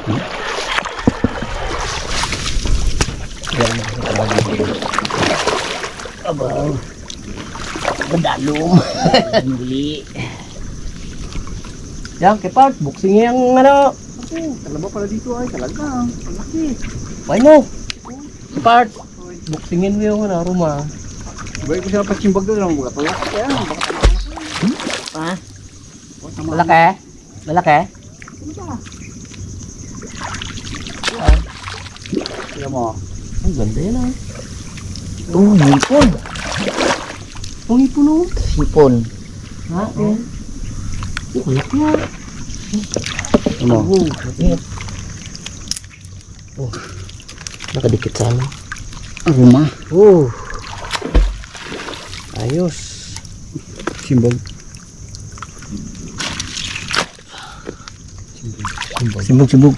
Yan. Abaw. Madalong. Muli. Yan, kipart. Buksing yung ano. Talaba pala dito ay talaga. Malaki. Why mo? Kipart. Buksingin mo yung ano, ruma. Ibalik ko siya pachimbag doon lang. Mga tulak. Kaya, baka Ha? Malaki? Malaki? Kaya mo. Ang ganda yan ah. Hipon. Ang ipon oh. Hipon. Ha? Eh. Kulak na. Ano? Oh. Nakadikit sa ano. Aroma. Oh. Ayos. Simbag. Simbog.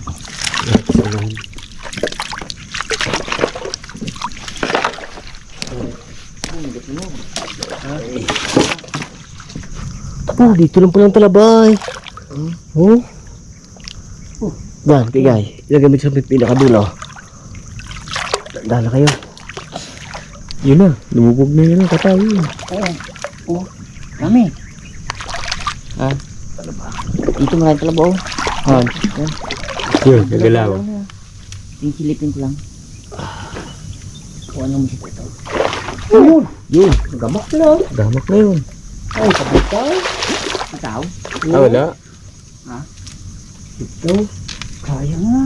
Oh, dito lang palang talabay. Oh. Yan, kigay. Ilagay mo sa pinakadulo. Dala kayo. Yun na. Lumubog na yun ang katawi. Oh. Dami. Ha? Dito maraming talaba oh. Han. Yun, nagalaw. Silipin ko lang. Kung anong masito ito. Yun, gamak na. Damak na yun. Ay, kabitaw. Ikaw? Ah, wala. Ito. Kaya nga.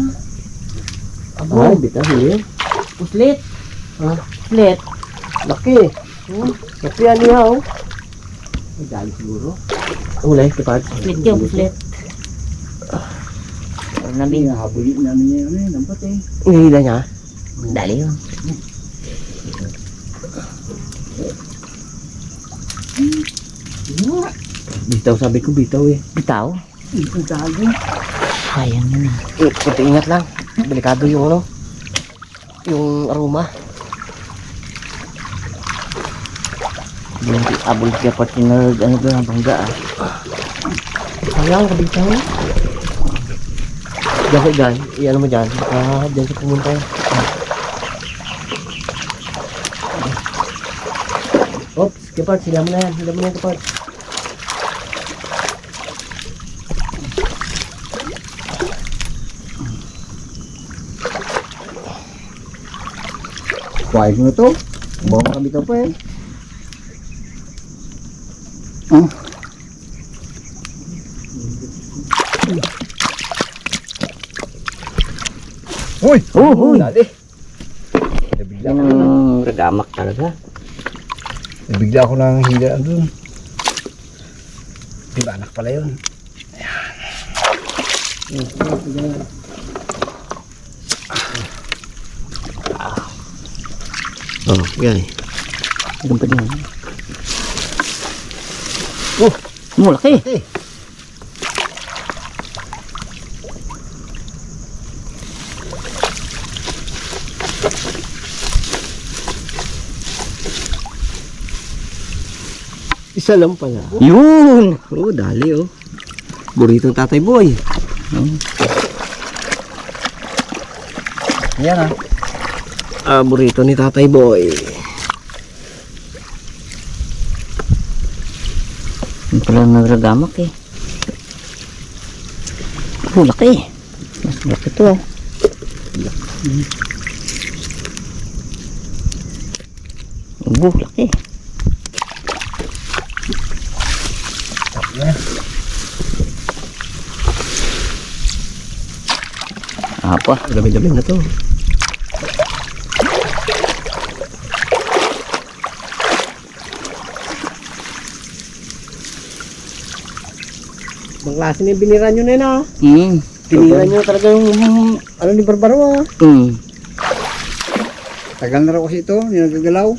Ay, bitaw yun. Puslit. Ha? Puslit. Laki. Laki yan niya oh. Ay, dali siguro. Ulay, kipart. Puslit yun, puslit. Parang namin. Habulin namin niya yun eh. Nampat eh. Ihila niya. Dali yun. Bitaw, sabi ko bitaw eh. Bitaw? Ang dali. Sayang yun ah. Kunti ingat lang. Delikado yung ano. Yung aroma. Yung abol siya pati na ano doon ang bangga ah. Sayang, kabitaw. Diyan ko dyan. Iyan mo dyan. Baka dyan sa pumunta. Oops, kipart. Sila mo na yan. Sila mo na yan, kipart. Kuhain mo na to. Bawa makabitaw pa eh. Uy! Oh, Dali. Nabigla Yan ko na. ang ragamak talaga. Nabigla ko ng hilaan dun. Diba anak pala yun? oh, yan. Doon pa din. Oh, malaki. Isa lang pala. Yun! Oh, dali oh. Burrito ng Tatay Boy. Ayan Burrito ni Tatay Boy. Yung pala nagragamak eh. Oh, laki. Mas laki to ah. Oh, laki. Apa? Dami-dami na to. Bang klase na yung binira nyo na yun ah. Tinira nyo talaga yung ano ni Barbaro ah. Tagal na raw kasi ito. Hindi nagagalaw.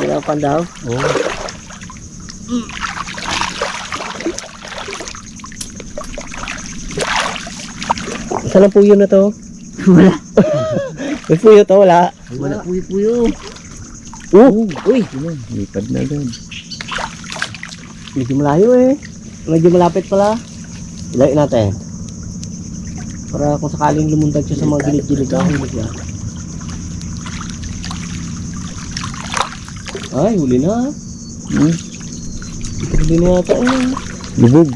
Pinapan daw. Oo. Saan ang puyo na to? Wala. May puyo to, wala. Wala puyo-puyo. Uy! Lipad na doon. Medyo malayo eh. Medyo malapit pala. Ilayin natin. Para kung sakaling lumundag siya sa mga gilid-gilid, huli siya. Ay, huli na. Huli na yata eh. Lubog.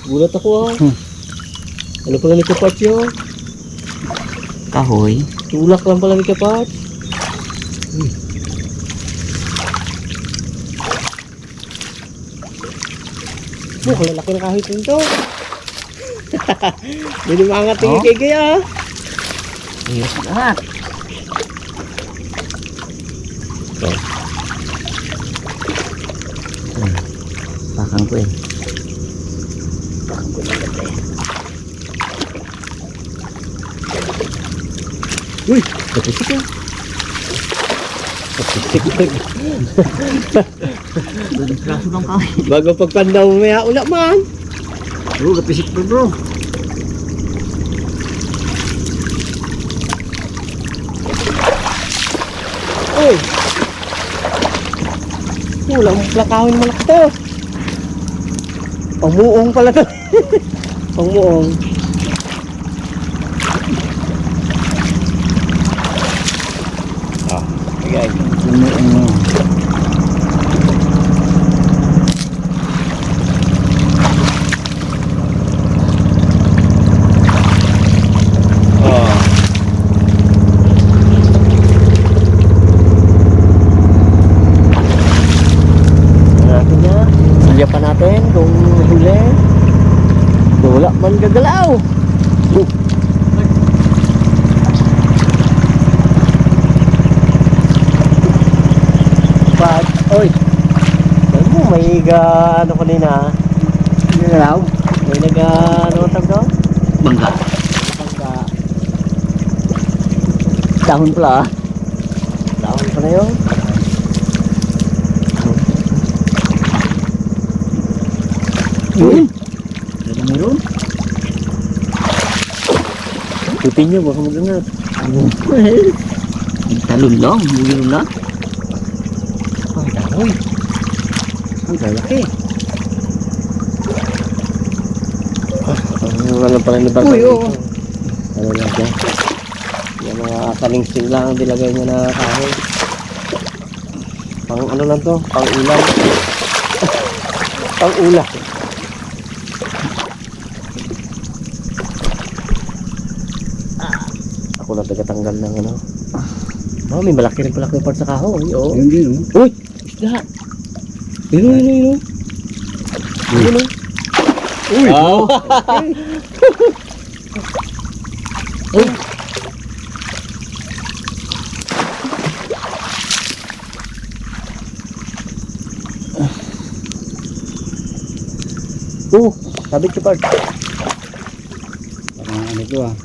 Gulat ako ah. Ano pala ni Kapats yun? Kahoy. Tulak lang pala ni Kapats. Kalalaki na kahit nito. Hindi mga tingin kay Gaya. Ayos lahat. Bakang ko eh. Bakang ko lang ganda eh. Uy, kapisik ah. Kapisik. Doon klaso lang kahoy. Bago pagpandaw maya ula man. Oo, kapisik pa bro. Uy. Wala mong plakawin malaki to. Pangmuong pala to. Pangmuong. Guys, umuong mo. Natin niya. Silya pa natin kung huli. Wala man gagalaw. But, oy. Alam mo, may ano kanina. Gagalaw. May ano ang tawag doon? Bangga. Bangga. Dahon pala ah. Dahon pa na yun. Ano meron? Tutin nyo, baka mag-angat. Talon lang, meron na. Ay, dahoy. Ang lalaki. Ano pala ni Bagay? Uy, oo. Ano lang dyan? Yung mga kalingsing lang ang dilagay niya na kahoy. Pang ano lang to? Pang ulam. Pang ulam. Ako na tagatanggal ng ano. Oh, may malaki rin pala part sa kahoy. Oo. Hindi no. Uy! Isda! Yun, yun, yun. Yun, yun. Uy! Oh. Uy! Sabit ka part. Parang ano to ah.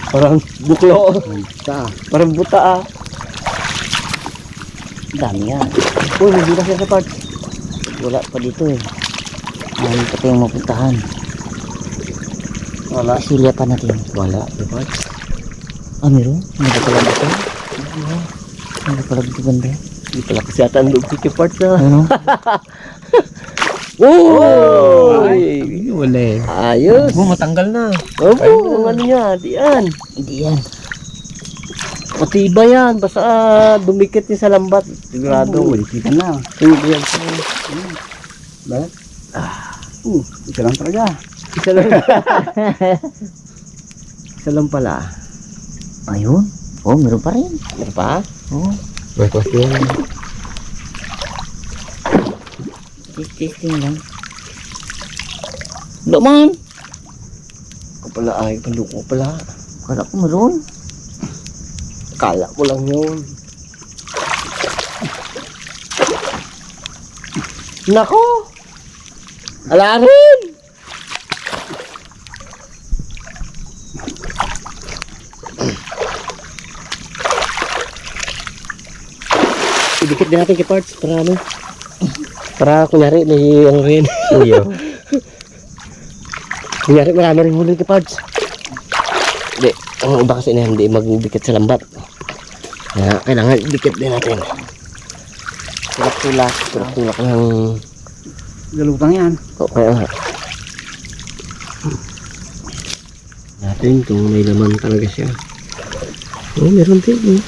Parang buklo. Buta. Parang buta ah. Dami yan. Uy, hindi na siya sa part. Wala pa dito eh. Ano pa tayong mapuntahan? Wala. Silya pa natin. Wala. Sa part. Ah, meron? Ano ba pala dito? Ano ba pala dito banda? Hindi pala kasi ata ang loob si part na. Ano? Uy! Wala eh. Ayos! Matanggal na. Opo, ang ano niya, diyan. Hindi yan. Matibay yan, basta dumikit niya sa lambat. Sigurado. Kita na. Hindi yan. Ba? Isa lang talaga. Isa lang. Isa lang pala. Ayun. Oh, meron pa rin. Ano pa? Oh. May question. Testing lang. Wala man. Ako pala ay, panduko pala. Kala ko meron. Kala mo lang yun. Nako! Ala rin! Idikit din natin kay parts para ano? Para kunyari may ano rin. Uyo. Kunyari marami rin huli kay parts. Hindi, ang iba kasi na hindi magdikit sa lambat. Kaya kailangan idikit din natin. Tulak-tulak ng Galutang yan. Okay nga. Natin kung may laman talaga siya. Oh, meron din.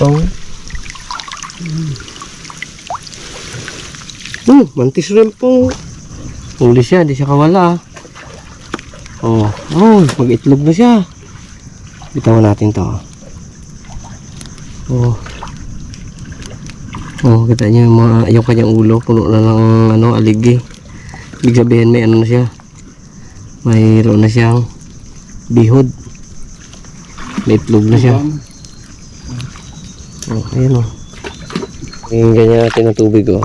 Oh. Mantis rin po. Huli siya, di siya kawala. Oh, mag-itlog na siya. Bitawan natin to. Kita niyo yung kanyang ulo, puno na ng aligi. Ibig sabihin may na siya. Mayroon na siyang bihod. May itlog na siya. Ayun yung ganyan natin ang tubig Yan.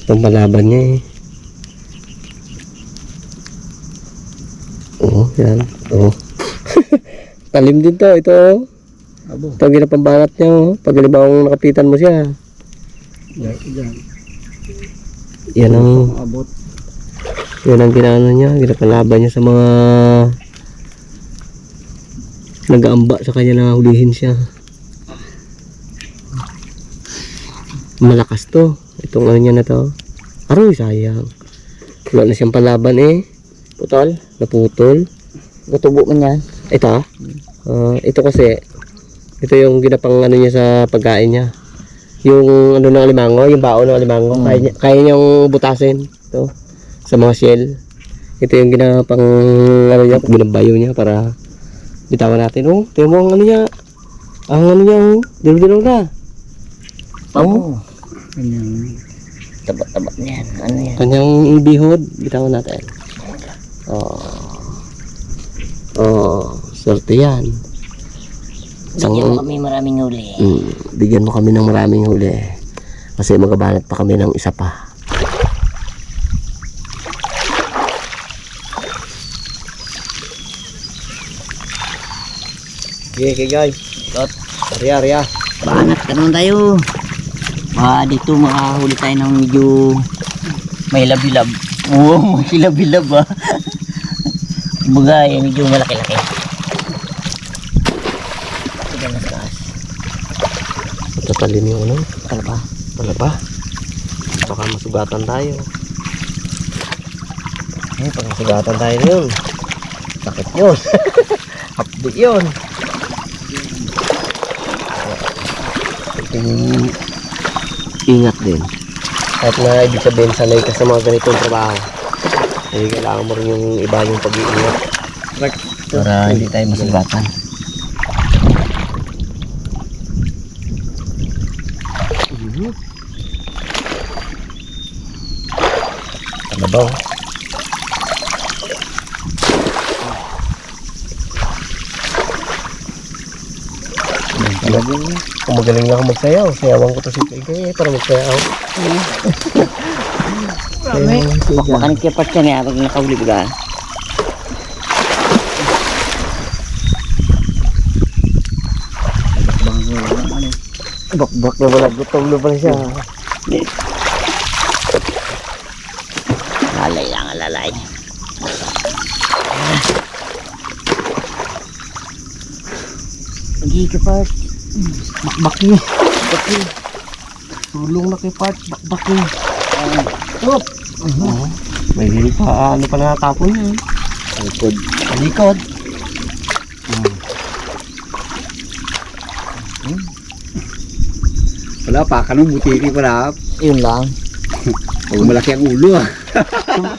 Itong palaban niya yan. Talim din to. Ito ito ang ginapambangat niya. Pag halimbawa nakapitan mo siya. Yan ang Abot. yan ang ginano niya. Ginapalaban niya sa mga nag-aamba sa kanya na hulihin siya. Malakas to. Itong ano niya na to. Aroy, sayang. Wala na siyang palaban Putol? Naputol. Gutubo man yan. Ito? Ito kasi ito yung ginapang ano niya sa pagkain niya. Yung ano ng alimango, yung baon ng alimango. Kaya niyang butasin. Ito. Sa mga shell. Ito yung ginapang ano niya, binabayo niya para bitawan natin. Tingnan mo ang ano niya. Ang ano niya, dilaw-dilaw na. Kanyang taba-taba niyan. Ano yan? Kanyang bihod, bitawan natin. Swerte yan. Bigyan mo kami maraming huli. Bigyan mo kami ng maraming huli. Kasi magabanat pa kami ng isa pa. Okay guys. Arya. Banat ka naman tayo. Dito makahuli tayo ng medyo may labilab. May labilab Kumbaga, medyo malaki-laki. Sige na sa taas. Tatalim yung ano? Palaba. Baka masugatan tayo. Pag masugatan tayo na yun. Sakit yun. Hapdi yun. Ingat din. Kahit na ibig sabihin sanay ka sa mga ganitong trabaho. Kailangan mo rin yung iba yung pag-iingat. Para hindi tayo masugatan. Ano ba? Kung magaling lang ako magsayaw, sayawan ko to si Kay para magsayaw. Makanik kaya part yan pag nakahuli ka. Bakbak na wala, gutom na pala siya. Lalay lang, lalay. Hindi ka part. Bakbaki. Tulong na kay part, bakbaki. May hili pa, ano pa nakatapon yan. Likod. Wala pa, kanong butiki pala. Yun lang. Pag malaki ang ulo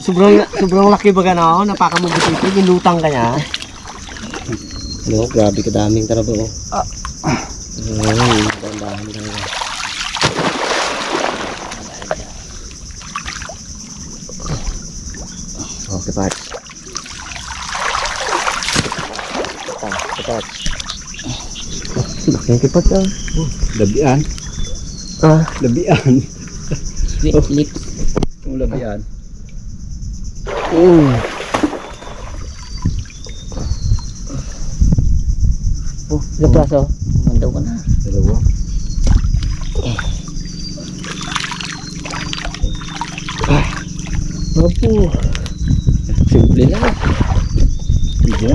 Sobrang laki ba gano'n? Napaka mo butiti, ginutang ka niya. Ano, grabe kadaming talaga dandahan talaga. Okay, Pat. Pat. Laki kipat ah. Labian. Labian. Lip. Yung labian. Ilang plaso? Mandaw ka na. Dalawa. Opo. Simple lang. Sige.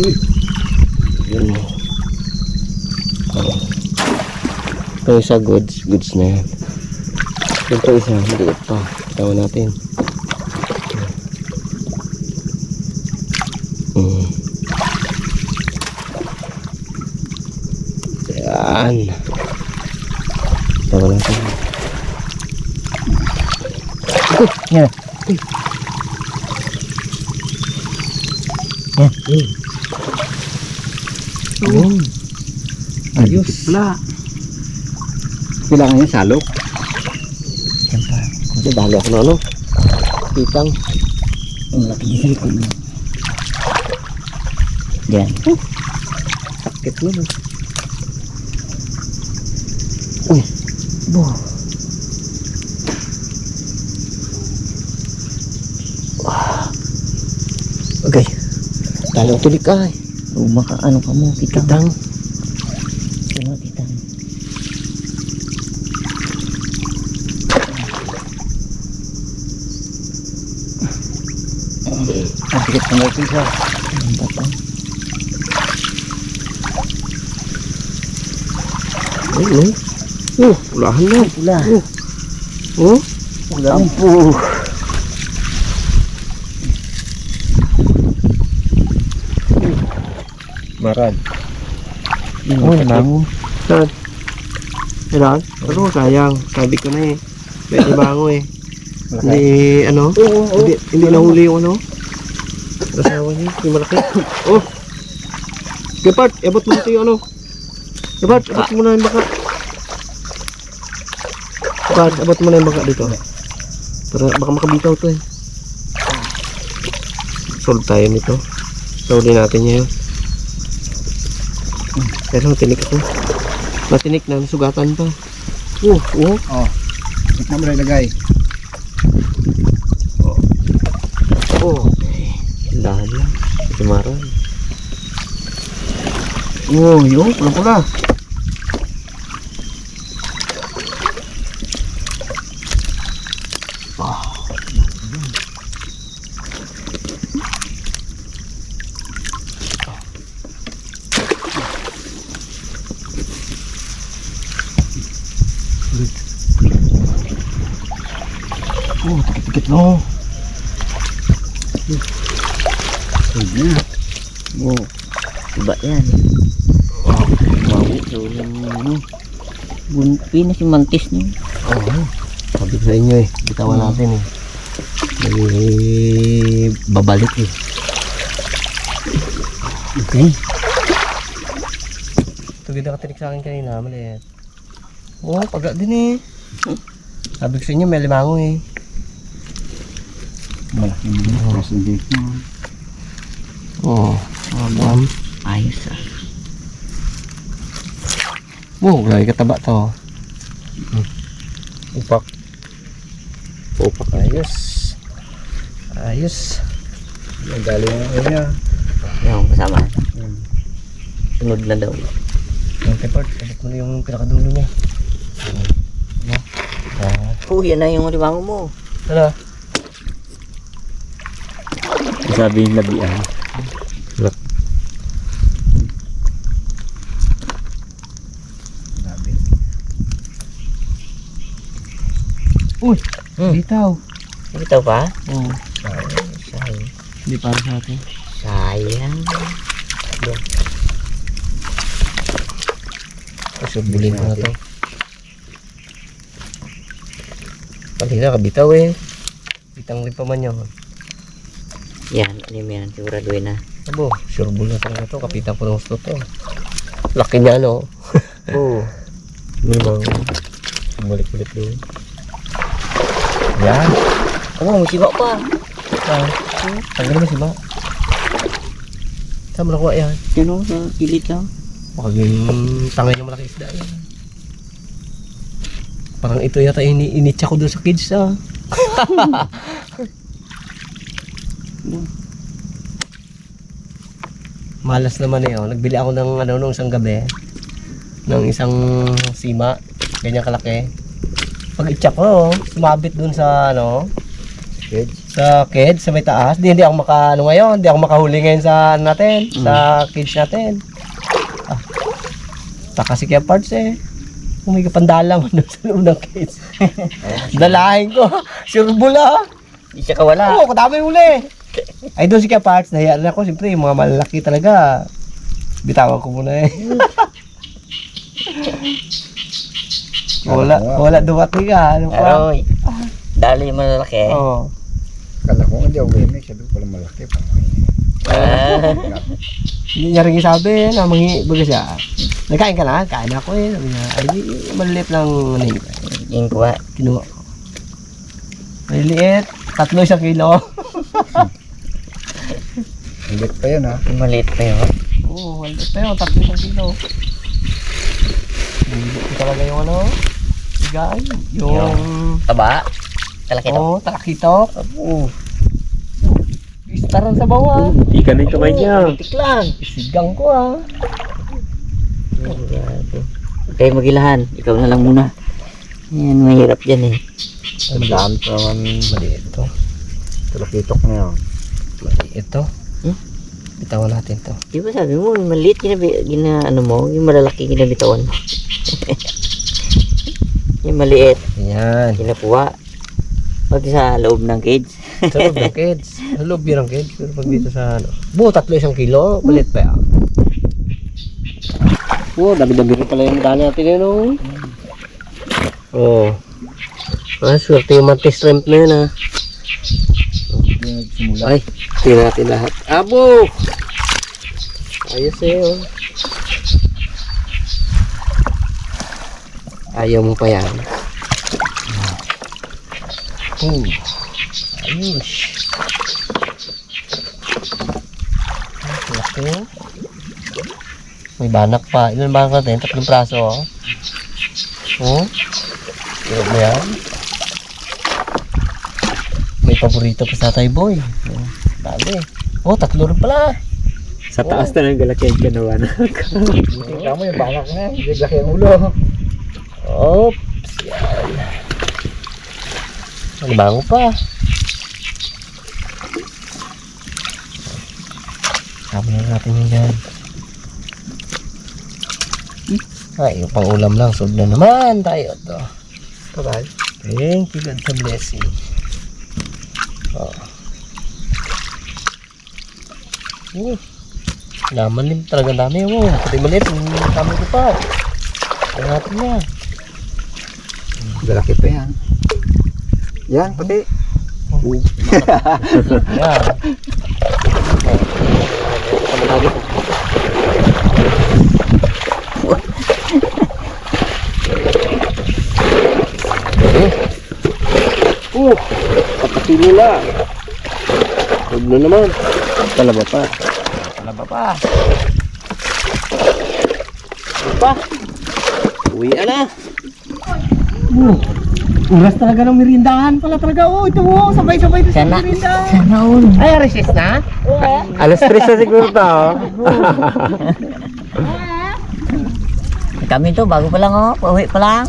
Yun. Ito isa goods na yan. Ito isa, maliit pa. Tawa natin. Yan. Tawa natin. Yan. Yun. Ayos. Wala. Kailangan yung salok. Kasi dalo ako na ano. Pitang. Ang laki niya ko. Yan. Sakit mo no. Bo. Okay. Dalo tulik ka eh. Maka ano ka mo, kitang. Pitang. Tama, kitang. Ang sikit na ito siya. Ang batang. Ayun no. Ulahan na. Pula. Oh. Ampo. Marad. Oh, namo. Saan? Kailan? Ano, sayang. Sabi ko na eh. Pwede bango eh. Hindi, ano? Hindi nahuli yung ano? Kasawa niya, yung malaki. Oh! Gepard, abot mo dito yung ano? Gepard, abot mo na yung baka. Gepard, abot mo na yung baka dito. Para baka makabitaw to eh. Solve tayo nito. Solve natin niya yun. Pero tinik ako. Matinik na, sugatan pa. Oh. Ito mo na ilagay. Oh. Dahan lang. Tumaran. Oh, yun. Pula-pula. Oh, tikit-tikit no. Bo. Iba yan. Wow. So, yung ano. Bunpi na si mantis niyo. Oo. Sabi ko sa inyo eh. Bitawan natin eh. May babalik eh. Okay. Ito ganda katinik sa akin kanina. Maliit. Oo, paga din eh. Sabi ko sa inyo may limango eh. Malaki mo. Mas hindi. Oo. Ma'am. Ayos ah. Oo, lagi kataba to. Upak. Upak ayos. Ayos. Ang galing mo niya. Yung kasama. Sunod na daw. Yung tepart, sabit mo na yung pinakadulo niya. Oh, yan na yung limango mo. Ano? Sabi yung labian. Uy! Bitaw! Ito pa? Oo. Sayang. Hindi para sa atin. Sayang. Subulin ko na to. Kanina kabitaw eh. Bitang rin pa man yun. Yan, ano yan? Siguraduhin na. Abo, sure bull na talaga to. Kapitan ko ng gusto to. Laki niya no. Oo. Limang. Balik-balik doon. Yan. Oh, may siba pa. Tanggal naman si Ma. Saan mo nakuha yan? Yan o, sa kilit lang. Maging tangay yung malaki isda yan. Parang ito yata initcha ko doon sa kids ah. Malas naman eh oh. Nagbili ako ng ano nung isang gabi ng isang sima, ganyan kalaki. Pag itcha ko, sumabit doon sa ano, Kids. Sa kids, sa may taas. Hindi ako ano ngayon. Hindi ako makahuli ngayon sa ano natin. Sa kids natin. Taka si Kuya Parts eh. Humiga pandalang doon sa loob ng kids. Dalahin ko. Sure bula. Di siya kawala. Oo, kadami huli. Ay doon si Kuya Parts. Nahiyaan ako. Siyempre, yung mga malalaki talaga. Bitawan ko muna eh. Wala dumating ka. Ano pa? Aroy. Dali yung malalaki. Oo. Kala ko hindi ako gaming. Siya doon pala malaki pa. Hindi niya rin sabi na baga siya. Nagkain ka na? Kain ako eh. Sabi niya, ay, maliliit lang ano yun. Yung kuha. Kinuha ko. Maliliit. 3 isang kilo. Ulit pa yun ha. Yung maliit pa yun. Oo, maliliit pa yun. 3 isang kilo. Maliliit ko talaga yung ano. Igay. Yung... Taba. Kalaki to. Oo, talakitok. Oo. Istaran sa bawah. Ikan na yung kamay niya. Tik lang. Isigang ko ah. Huwag kayo magilahan. Ikaw na lang muna. Yan, mahirap dyan eh. Madami pa naman Maliit to. tulakitok na yun. Maliit to. Hmm? Bitawan natin to. Di ba sabi mo, yung maliit ano mo, yung malalaki ginabitawan mo. Yung maliit, Ayan. kinakuha. Pag sa loob ng cage. Sa loob ng kids. Sa loob yun ng kids. Pero pag dito sa ano. 3 isang kilo. Maliit pa yan. Oo, dami-dami rin pala yung dali natin yun. Oo. Swerte yung mantis shrimp na yun ha. Hindi nagsimula. Ay, tingnan natin lahat. Abo! Ayos eh oh. Ayaw mo pa yan. Ayos. Laki. May banak pa. Ilan banak natin? 3 praso oh. Oh. Tignan mo yan. May paborito pa sa Tatay Boy. Oh, dami. Oh, 3 rin pala. Sa taas na ng galakyan ka nawa na. Tingnan mo yung banak na yan. Hindi laki ang ulo. Oops. Yan. Nalimango pa. Sabi na natin yun yan. Ay, yung pang ulam lang. Sold na naman tayo to. Bye-bye. Thank you God sa blessing. Oh. Laman din talaga dami. Oh. Pati maliit. Kami ko pa. Kaya natin na. Galaki pa yan. Yan, pati. Yan. Kapatid nila. Huwag na naman. Talaba pa. Talaba pa. Pa. Uwi na. Oras talaga ng merindahan pala talaga. Oh, ito mo. Sabay-sabay ito sa merindahan. Sana all. Ay, recess na? Alas 3 na siguro to. Kami to, bago pa lang oh. Pauwi pa lang.